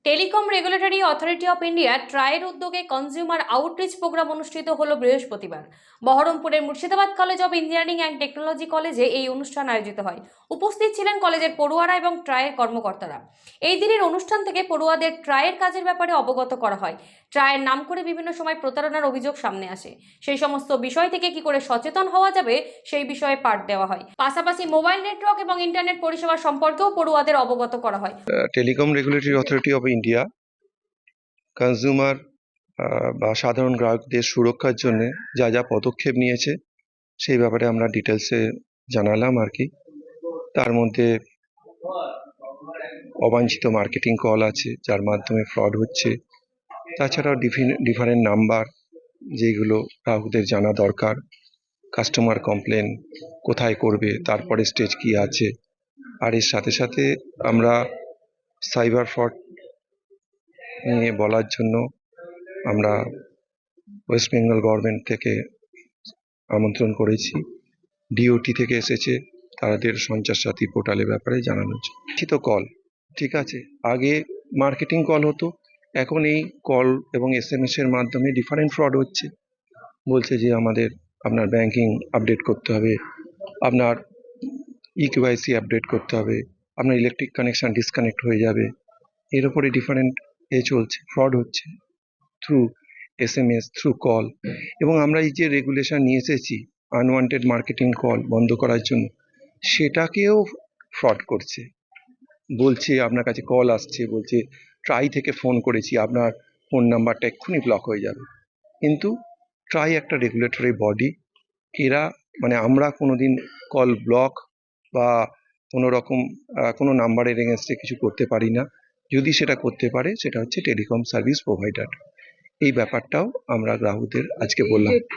Telecom regulatory authority of India ট্রায়ের উদ্যোগে consumer outreach program অনুষ্ঠিত হলো বৃহস্পতিবার। বহরমপুরের Murshidabad college of engineering and technology কলেজে এই অনুষ্ঠান আয়োজিত হয়। উপস্থিত ছিলেন কলেজের পড়ুয়ারা এবং ট্রায়ের কর্মকর্তারা। এই দিনের অনুষ্ঠান থেকে পড়ুয়াদের ট্রায়ের কাজের ব্যাপারে অবগত করা হয়। ট্রায়ের নাম করে বিভিন্ন সময় প্রতারণার অভিযোগ সামনে আসে, সেই সমস্ত বিষয় থেকে কি করে সচেতন হওয়া যাবে সেই বিষয়ে পাঠ দেওয়া হয়। পাশাপাশি মোবাইল নেটওয়ার্ক এবং ইন্টারনেট পরিষেবা সম্পর্কেও পড়ুয়াদের অবগত করা হয়। Telecom regulatory authority of India consumer বা সাধারণ গ্রাহকদের সুরক্ষার জন্য যা যা পদক্ষেপ নিয়েছে সেই ব্যাপারে আমরা ডিটেলসে জানালাম আর কি। তার মধ্যে অবাঞ্ছিত মার্কেটিং কল আছে যার মাধ্যমে ফ্রড হচ্ছে, তাছাড়াও ডিফারেন্ট নাম্বার যেগুলো গ্রাহকদের জানা দরকার, কাস্টমার কমপ্লেন কোথায় করবে, তারপরে স্টেজ কি আছে। আর এর সাথে সাথে আমরা সাইবার ফ্রড নিয়ে বলার জন্য আমরা ওয়েস্ট বেঙ্গল গভর্নমেন্ট থেকে আমন্ত্রণ করেছি, ডিওটি থেকে এসেছে, তাদের সঞ্চার সাথী পোর্টালের ব্যাপারে জানানো হচ্ছে। কল ঠিক আছে, আগে মার্কেটিং কল হতো, এখন এই কল এবং SMS এর মাধ্যমে ডিফারেন্ট ফ্রড হচ্ছে। বলছে যে আপনার ব্যাংকিং আপডেট করতে হবে, আপনার EKYC আপডেট করতে হবে, আপনার ইলেকট্রিক কানেকশন ডিসকানেক্ট হয়ে যাবে। এর উপরে ডিফারেন্ট চলছে, ফ্রড হচ্ছে থ্রু SMS, থ্রু কল। এবং আমরা এই যে রেগুলেশন নিয়ে এসেছি আনওয়ান্টেড মার্কেটিং কল বন্ধ করার জন্য, সেটাকেও ফ্রড করছে। বলছে আপনার কাছে কল আসছে, বলছে ট্রাই থেকে ফোন করেছি, আপনার ফোন নাম্বারটা এক্ষুনি ব্লক হয়ে যাবে। কিন্তু ট্রাই একটা রেগুলেটরি বডি, এরা আমরা কোনোদিন কল ব্লক বা কোনো রকম কোনো নাম্বারের এগেনস্টে কিছু করতে পারি না। যদি সেটা করতে পারে সেটা হচ্ছে টেলিকম সার্ভিস প্রোভাইডার। এই ব্যাপারটাও আমরা গ্রাহকদের আজকে বললাম।